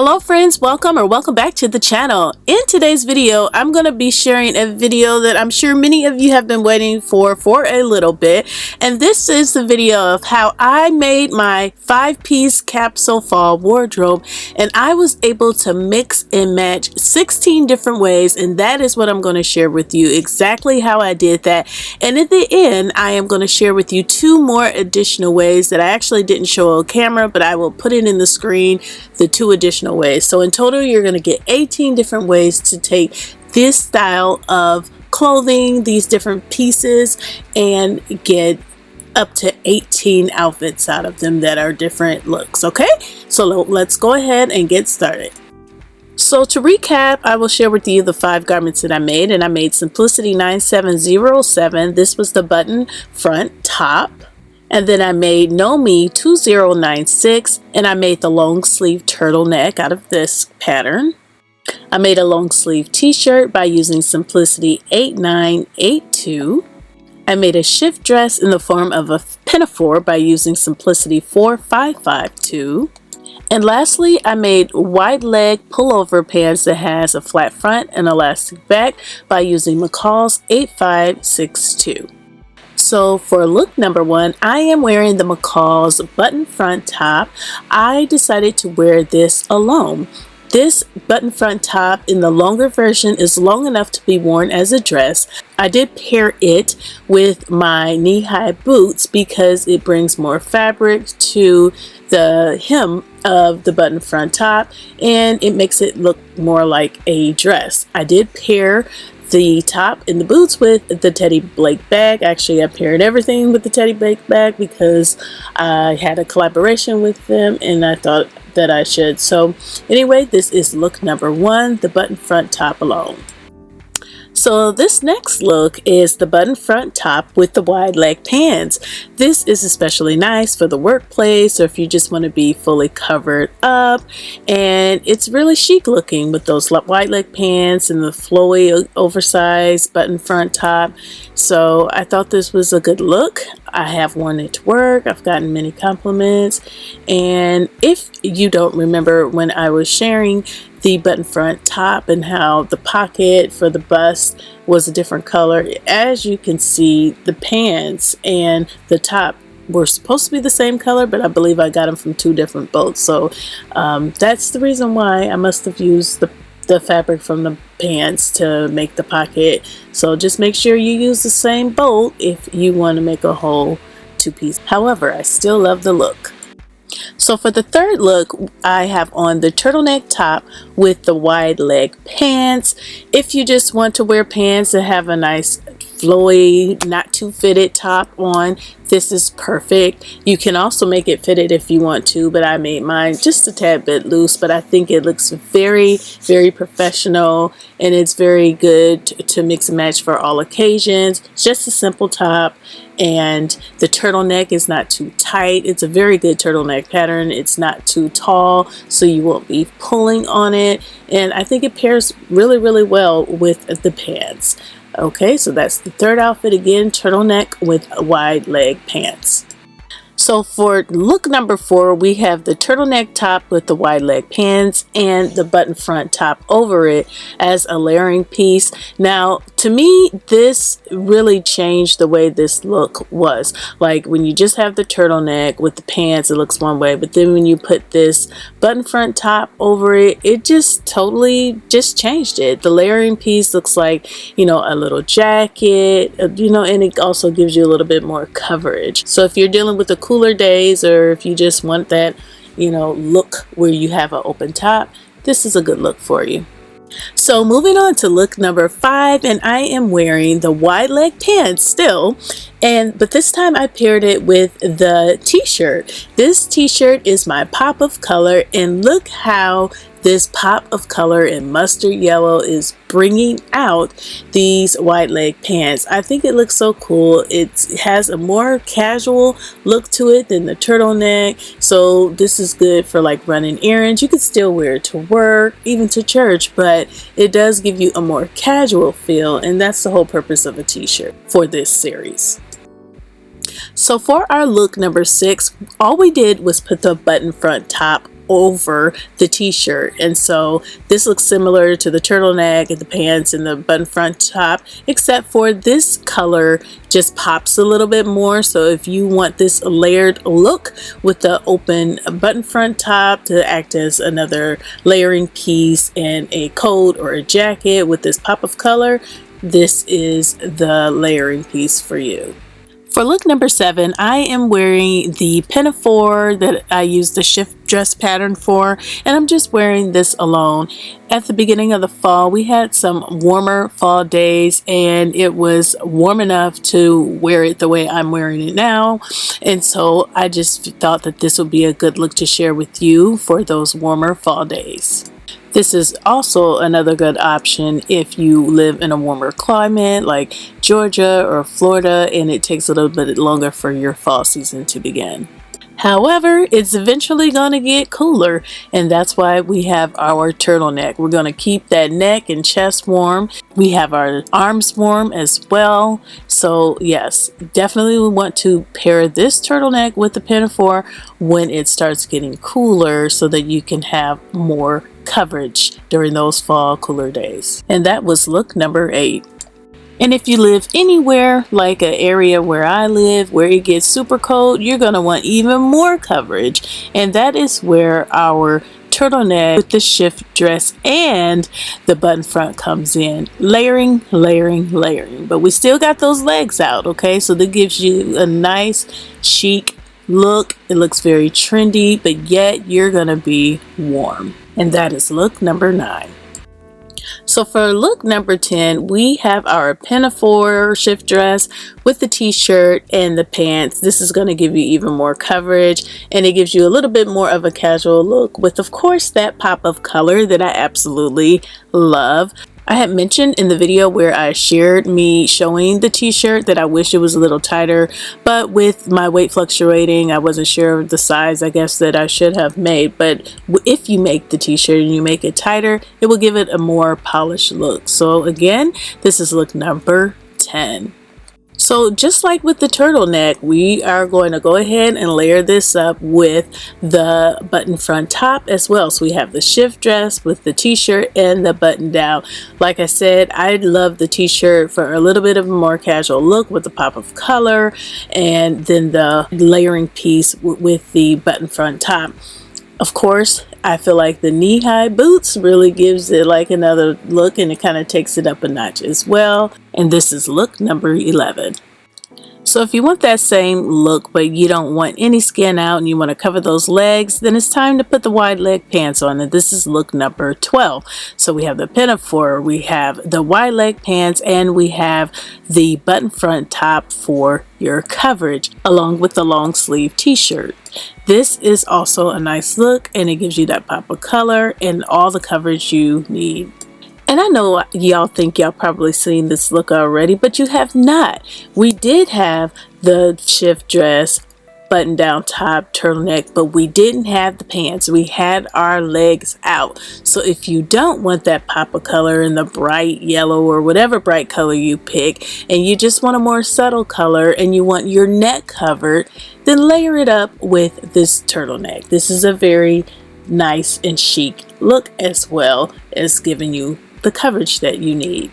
Hello friends, welcome back to the channel. In today's video, I'm going to be sharing a video that I'm sure many of you have been waiting for a little bit. And this is the video of how I made my 5-piece capsule fall wardrobe. And I was able to mix and match 16 different ways. And that is what I'm going to share with you, exactly how I did that. And at the end, I am going to share with you 2 more additional ways that I actually didn't show on camera, but I will put it in the screen, the 2 additional ways. So in total, you're going to get 18 different ways to take this style of clothing, these different pieces, and get up to 18 outfits out of them that are different looks. Okay, so let's go ahead and get started. So to recap, I will share with you the 5 garments that I made, and I made Simplicity 9707. This was the button front top. And then I made Know Me 2096, and I made the long sleeve turtleneck out of this pattern. I made a long sleeve t-shirt by using Simplicity 8982. I made a shift dress in the form of a pinafore by using Simplicity 4552. And lastly, I made wide leg pullover pants that has a flat front and elastic back by using McCall's 8562. So for look number 1, I am wearing the McCall's button front top. I decided to wear this alone. This button front top in the longer version is long enough to be worn as a dress. I did pair it with my knee-high boots because it brings more fabric to the hem of the button front top and it makes it look more like a dress. I did pair the top and the boots with the Teddy Blake bag. Actually, I paired everything with the Teddy Blake bag because I had a collaboration with them and I thought that I should. So anyway, this is look number 1, the button front top alone. So this next look is the button front top with the wide leg pants. This is especially nice for the workplace or if you just want to be fully covered up, and it's really chic looking with those wide leg pants and the flowy oversized button front top. So I thought this was a good look. I have worn it to work. I've gotten many compliments, and if you don't remember when I was sharing the button front top and how the pocket for the bust was a different color, as you can see, the pants and the top were supposed to be the same color, but I believe I got them from 2 different boats. So that's the reason why I must have used the fabric from the pants to make the pocket. So just make sure you use the same bolt if you want to make a whole 2-piece. However, I still love the look. So for the third look, I have on the turtleneck top with the wide leg pants. If you just want to wear pants that have a nice flowy, not too fitted top on, this is perfect. You can also make it fitted if you want to, but I made mine just a tad bit loose, but I think it looks very, very professional and it's very good to mix and match for all occasions. Just a simple top, and the turtleneck is not too tight. It's a very good turtleneck pattern. It's not too tall, so you won't be pulling on it, and I think it pairs really, really well with the pants. Okay, so that's the third outfit again, turtleneck with wide leg pants. So for look number 4, we have the turtleneck top with the wide leg pants and the button front top over it as a layering piece. Now, to me, this really changed the way this look was. Like when you just have the turtleneck with the pants, it looks one way, but then when you put this button front top over it, it just totally just changed it. The layering piece looks like, you know, a little jacket, you know, and it also gives you a little bit more coverage. So if you're dealing with the cooler days, or if you just want that, you know, look where you have an open top, this is a good look for you. So moving on to look number 5, and I am wearing the wide leg pants still, but this time I paired it with the t-shirt. This t-shirt is my pop of color, and look how this pop of color in mustard yellow is bringing out these wide leg pants. I think it looks so cool. It has a more casual look to it than the turtleneck, so this is good for like running errands. You could still wear it to work, even to church, but it does give you a more casual feel, and that's the whole purpose of a t-shirt for this series. So for our look number 6, all we did was put the button front top over the t-shirt. And so this looks similar to the turtleneck and the pants and the button front top, except for this color just pops a little bit more. So if you want this layered look with the open button front top to act as another layering piece and a coat or a jacket with this pop of color, this is the layering piece for you. For look number 7, I am wearing the pinafore that I used the shift dress pattern for, and I'm just wearing this alone. At the beginning of the fall, we had some warmer fall days, and it was warm enough to wear it the way I'm wearing it now. And so I just thought that this would be a good look to share with you for those warmer fall days. This is also another good option if you live in a warmer climate like Georgia or Florida and it takes a little bit longer for your fall season to begin. However, it's eventually going to get cooler, and that's why we have our turtleneck. We're going to keep that neck and chest warm. We have our arms warm as well. So yes, definitely we want to pair this turtleneck with the pinafore when it starts getting cooler so that you can have more coverage during those fall cooler days. And that was look number 8. And if you live anywhere like an area where I live where it gets super cold, you're going to want even more coverage, and that is where our turtleneck with the shift dress and the button front comes in. Layering, layering, layering, but we still got those legs out, okay? So that gives you a nice chic look. It looks very trendy, but yet you're gonna be warm. And that is look number 9. So for look number 10, we have our pinafore shift dress with the t-shirt and the pants. This is going to give you even more coverage, and it gives you a little bit more of a casual look with, of course, that pop of color that I absolutely love. I had mentioned in the video where I shared me showing the t-shirt that I wish it was a little tighter, but with my weight fluctuating, I wasn't sure of the size I guess that I should have made. But if you make the t-shirt and you make it tighter, it will give it a more polished look. So again, this is look number 10. So just like with the turtleneck, we are going to go ahead and layer this up with the button front top as well. So we have the shift dress with the t-shirt and the button down. Like I said, I love the t-shirt for a little bit of a more casual look with the pop of color, and then the layering piece with the button front top. Of course, I feel like the knee-high boots really gives it like another look, and it kind of takes it up a notch as well. And this is look number 11. So if you want that same look but you don't want any skin out and you want to cover those legs, then it's time to put the wide leg pants on, and this is look number 12. So we have the pinafore, we have the wide leg pants, and we have the button front top for your coverage along with the long sleeve t-shirt. This is also a nice look, and it gives you that pop of color and all the coverage you need. And I know y'all think y'all probably seen this look already, but you have not. We did have the shift dress, button down top, turtleneck, but we didn't have the pants. We had our legs out. So if you don't want that pop of color in the bright yellow or whatever bright color you pick, and you just want a more subtle color and you want your neck covered, then layer it up with this turtleneck. This is a very nice and chic look, as well as giving you the coverage that you need.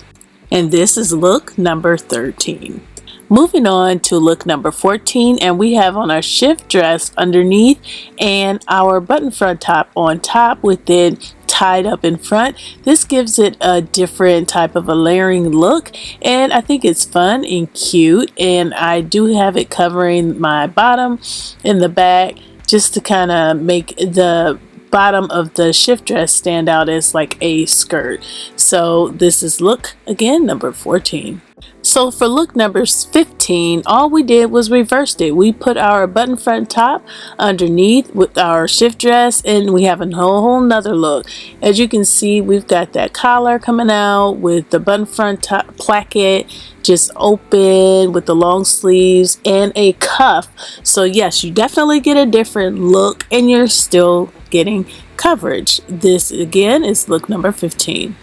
And this is look number 13. Moving on to look number 14, and we have on our shift dress underneath and our button front top on top with it tied up in front. This gives it a different type of a layering look, and I think it's fun and cute. And I do have it covering my bottom in the back just to kind of make the bottom of the shift dress stand out as like a skirt. So this is look again number 14. So for look number 15, all we did was reversed it. We put our button front top underneath with our shift dress, and we have a whole nother look. As you can see, we've got that collar coming out with the button front top placket just open with the long sleeves and a cuff. So yes, you definitely get a different look, and you're still getting coverage. This again is look number 15.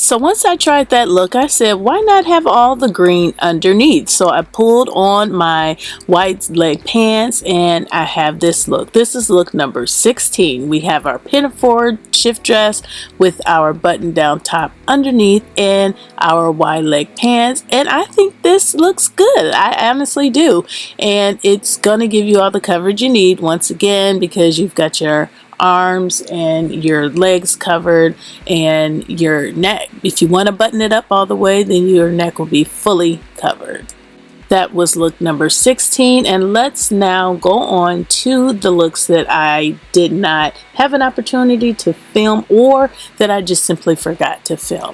So once I tried that look, I said, why not have all the green underneath? So I pulled on my white leg pants and I have this look. This is look number 16. We have our pinafore shift dress with our button down top underneath and our wide leg pants. And I think this looks good. I honestly do. And it's going to give you all the coverage you need once again because you've got your arms and your legs covered and your neck. If you want to button it up all the way, then your neck will be fully covered. That was look number 16, and let's now go on to the looks that I did not have an opportunity to film or that I just simply forgot to film.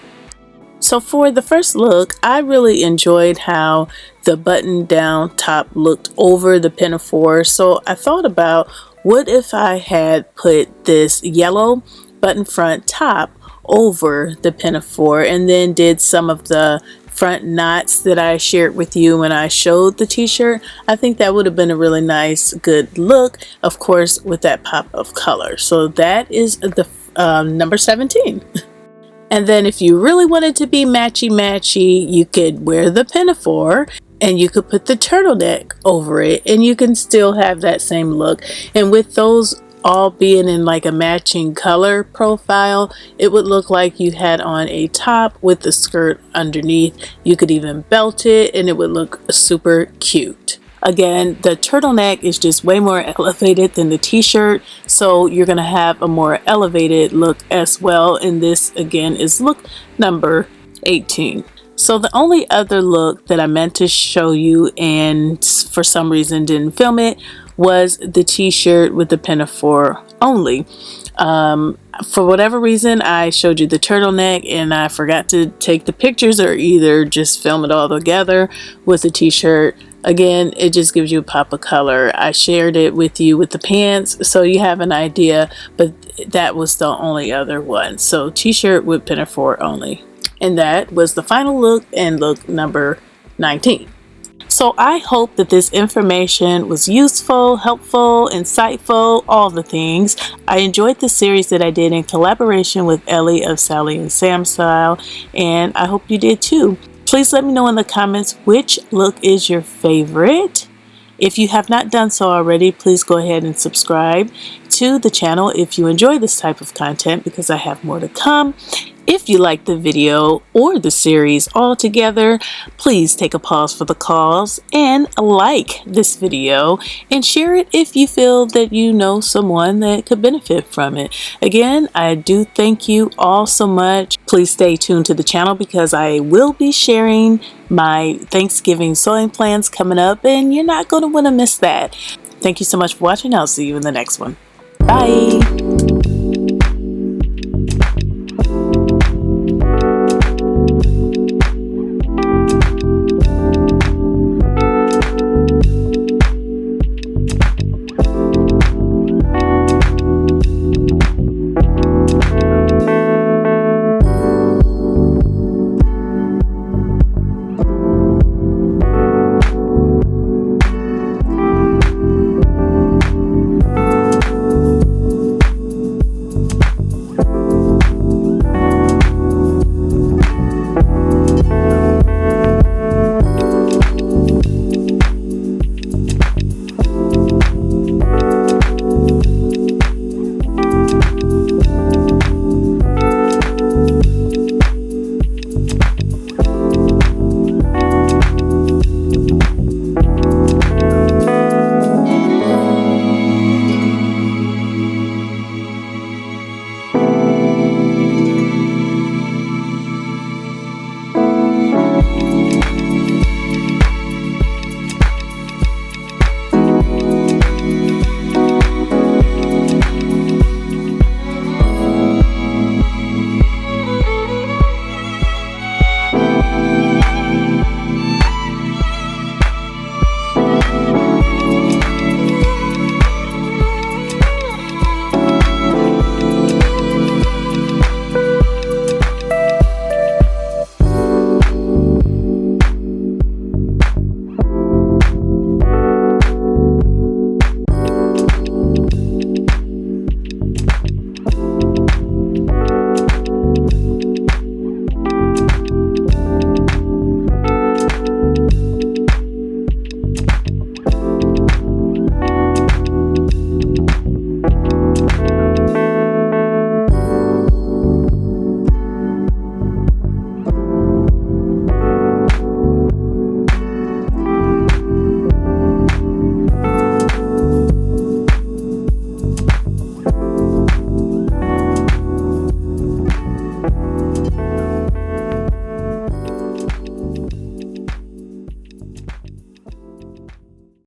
So for the first look, I really enjoyed how the button down top looked over the pinafore. So I thought about, what if I had put this yellow button front top over the pinafore and then did some of the front knots that I shared with you when I showed the t-shirt? I think that would have been a really nice, good look, of course, with that pop of color. So that is the number 17. And then if you really wanted to be matchy-matchy, you could wear the pinafore and you could put the turtleneck over it and you can still have that same look. And with those all being in like a matching color profile, it would look like you had on a top with the skirt underneath. You could even belt it and it would look super cute. Again, the turtleneck is just way more elevated than the t-shirt, so you're going to have a more elevated look as well. And this again is look number 18. So the only other look that I meant to show you and for some reason didn't film it was the t-shirt with the pinafore only. For whatever reason, I showed you the turtleneck and I forgot to take the pictures or either just film it all together with the t-shirt. Again, it just gives you a pop of color. I shared it with you with the pants so you have an idea, but that was the only other one. So t-shirt with pinafore only. And that was the final look and look number 19. So I hope that this information was useful, helpful, insightful, all the things. I enjoyed the series that I did in collaboration with Ellie of Sally and Sam Style, and I hope you did too. Please let me know in the comments which look is your favorite. If you have not done so already, please go ahead and subscribe to the channel if you enjoy this type of content because I have more to come. If you like the video or the series altogether, please take a pause for the cause and like this video and share it if you feel that you know someone that could benefit from it. Again, I do thank you all so much. Please stay tuned to the channel because I will be sharing my Thanksgiving sewing plans coming up and you're not going to want to miss that. Thank you so much for watching. I'll see you in the next one. Bye.